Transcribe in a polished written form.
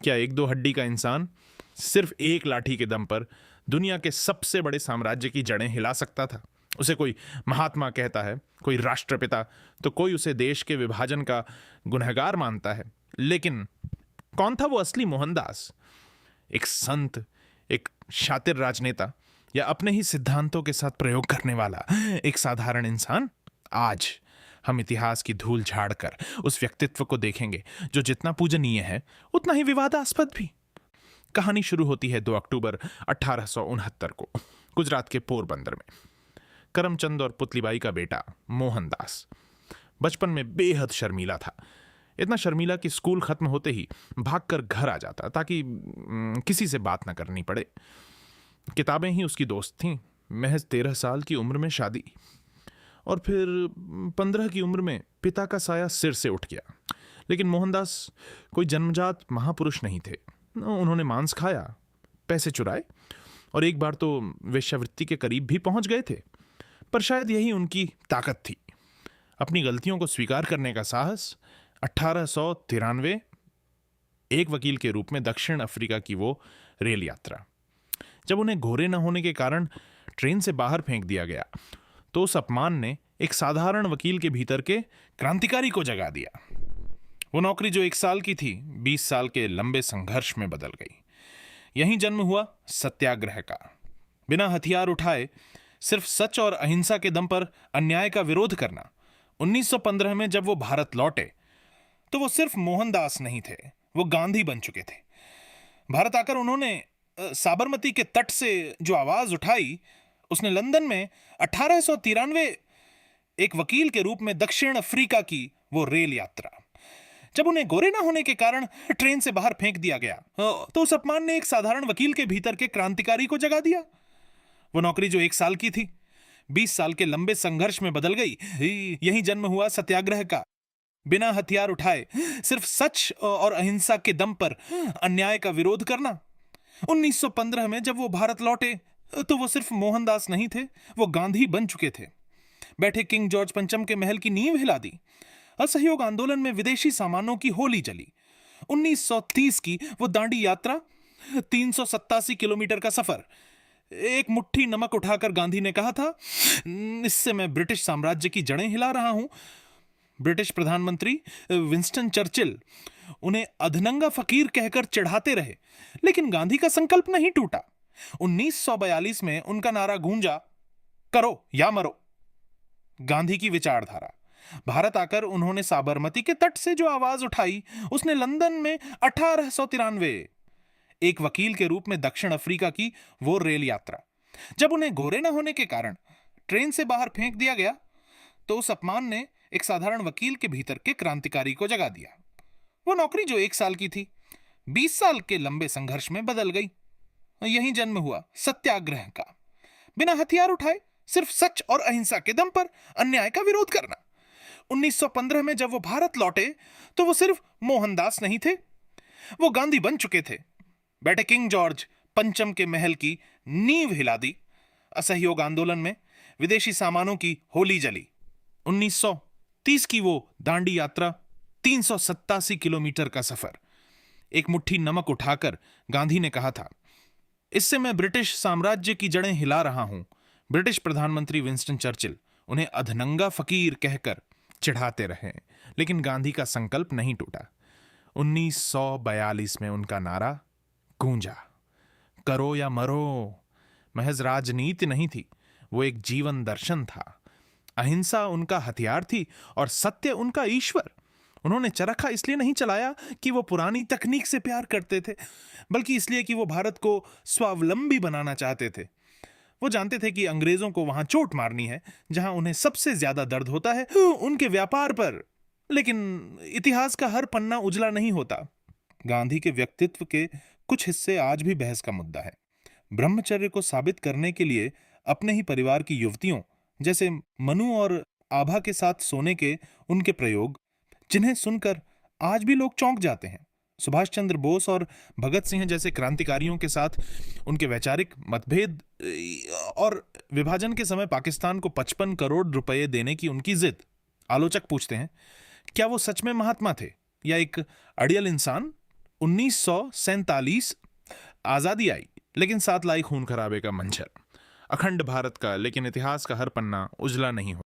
क्या एक दो हड्डी का इंसान सिर्फ एक लाठी के दम पर दुनिया के सबसे बड़े साम्राज्य की जड़ें हिला सकता था? उसे कोई महात्मा कहता है, कोई राष्ट्रपिता, तो कोई उसे देश के विभाजन का गुनहगार मानता है। लेकिन कौन था वो असली मोहनदास? एक संत, एक शातिर राजनेता, या अपने ही सिद्धांतों के साथ प्रयोग करने वाला एक साधारण इंसान? आज हम इतिहास की धूल झाड़कर उस व्यक्तित्व को देखेंगे जो जितना पूजनीय है उतना ही विवादास्पद भी। कहानी शुरू होती है 2 अक्टूबर 1869 को गुजरात के पोरबंदर में। करमचंद और पुतलीबाई का बेटा मोहनदास बचपन में बेहद शर्मीला था। इतना शर्मीला कि स्कूल खत्म होते ही भागकर घर आ जाता ताकि किसी से बात ना करनी पड़े। किताबें ही उसकी दोस्त थीं। महज 13 साल की उम्र में शादी, और फिर 15 की उम्र में पिता का साया सिर से उठ गया। लेकिन मोहनदास कोई जन्मजात महापुरुष नहीं थे। उन्होंने मांस खाया, पैसे चुराए, और एक बार तो वेश्यावृत्ति के करीब भी पहुंच गए थे। पर शायद यही उनकी ताकत थी, अपनी गलतियों को स्वीकार करने का साहस। 1893 एक वकील के रूप में दक्षिण अफ्रीका की वो रेल यात्रा। जब उन्हें घोड़े न होने के कारण ट्रेन से बाहर फेंक दिया गया तो उस अपमान ने एक साधारण वकील के भीतर के क्रांतिकारी को जगा दिया। वो नौकरी जो 1 साल की थी 20 साल के लंबे संघर्ष में बदल गई। यहीं जन्म हुआ सत्याग्रह का। बिना हथियार उठाए सिर्फ सच और अहिंसा के दम पर अन्याय का विरोध करना। 1915 में जब वो भारत लौटे तो वो सिर्फ मोहनदास नहीं थे, वो गांधी बन चुके थे। भारत आकर उन्होंने साबरमती के तट से जो आवाज उठाई, उसने लंदन में 1893 एक वकील के रूप में दक्षिण अफ्रीका की वो रेल यात्रा। जब उन्हें गोरे ना होने के कारण ट्रेन से बाहर फेंक दिया गया तो उस अपमान ने एक साधारण वकील के भीतर के क्रांतिकारी को जगा दिया। वो नौकरी जो 1 साल की थी 20 साल के लंबे संघर्ष में बदल गई। यही जन्म हुआ सत्याग्रह का। बिना हथियार उठाए सिर्फ सच और अहिंसा के दम पर अन्याय का विरोध करना। 1915 में जब वो भारत लौटे तो वो सिर्फ मोहनदास नहीं थे, वो गांधी बन चुके थे। बैठे किंग जॉर्ज पंचम के महल की नींव हिला दी। असहयोग आंदोलन में विदेशी सामानों की होली जली। 1930 की वो दांडी यात्रा, 387 किलोमीटर का सफर। एक मुट्ठी नमक उठाकर गांधी ने कहा था, इससे मैं ब्रिटिश साम्राज्य की जड़ें हिला रहा हूं। ब्रिटिश प्रधानमंत्री विंस्टन चर्चिल उन्हें अधनंगा फकीर कहकर चिढ़ाते रहे, लेकिन गांधी का संकल्प नहीं टूटा। 1942 में उनका नारा गूंजा, करो या मरो। गांधी की विचारधारा। भारत आकर उन्होंने साबरमती के तट से जो आवाज उठाई, उसने लंदन में 1893 एक वकील के रूप में दक्षिण अफ्रीका की वो रेल यात्रा। जब उन्हें घोड़े न होने के कारण ट्रेन से बाहर फेंक दिया गया तो उस अपमान ने एक साधारण वकील के भीतर के क्रांतिकारी को जगा दिया। वो नौकरी जो 1 साल की थी 20 साल के लंबे संघर्ष में बदल गई। यही जन्म हुआ सत्याग्रह का। बिना हथियार उठाए सिर्फ सच और अहिंसा के दम पर अन्याय का विरोध करना। 1915 में जब वो भारत लौटे तो वो सिर्फ मोहनदास नहीं थे, वो गांधी बन चुके थे। बैठे किंग जॉर्ज पंचम के महल की नींव हिला दी। असहयोग आंदोलन में विदेशी सामानों की होली जली। 1930 की वो दांडी यात्रा, 387 किलोमीटर का सफर। एक मुट्ठी नमक उठाकर गांधी ने कहा था, इससे मैं ब्रिटिश साम्राज्य की जड़ें हिला रहा हूं। ब्रिटिश प्रधानमंत्री विंस्टन चर्चिल उन्हें अधनंगा फकीर कहकर चिढ़ाते रहे, लेकिन गांधी का संकल्प नहीं टूटा। 1942 में उनका नारा गूंजा, करो या मरो। महज राजनीति नहीं थी, वो एक जीवन दर्शन था। अहिंसा उनका हथियार थी और सत्य उनका ईश्वर। उन्होंने चरखा इसलिए नहीं चलाया कि वो पुरानी तकनीक से प्यार करते थे, बल्कि इसलिए कि वो भारत को स्वावलंबी बनाना चाहते थे। वो जानते थे कि अंग्रेजों को वहां चोट मारनी है जहां उन्हें सबसे ज्यादा दर्द होता है, उनके व्यापार पर। लेकिन इतिहास का हर पन्ना उजला नहीं होता। गांधी के व्यक्तित्व के कुछ हिस्से आज भी बहस का मुद्दा है। ब्रह्मचर्य को साबित करने के लिए अपने ही परिवार की युवतियों जैसे मनु और आभा के साथ सोने के उनके प्रयोग, जिन्हें सुनकर आज भी लोग चौंक जाते हैं। सुभाष चंद्र बोस और भगत सिंह जैसे क्रांतिकारियों के साथ उनके वैचारिक मतभेद और विभाजन के समय पाकिस्तान को 55 करोड़ रुपए देने की उनकी जिद। आलोचक पूछते हैं, क्या वो सच में महात्मा थे या एक अड़ियल इंसान? 1947 आजादी आई, लेकिन साथ लाई खून खराबे का मंजर। अखंड भारत का, लेकिन इतिहास का हर पन्ना उजला नहीं हो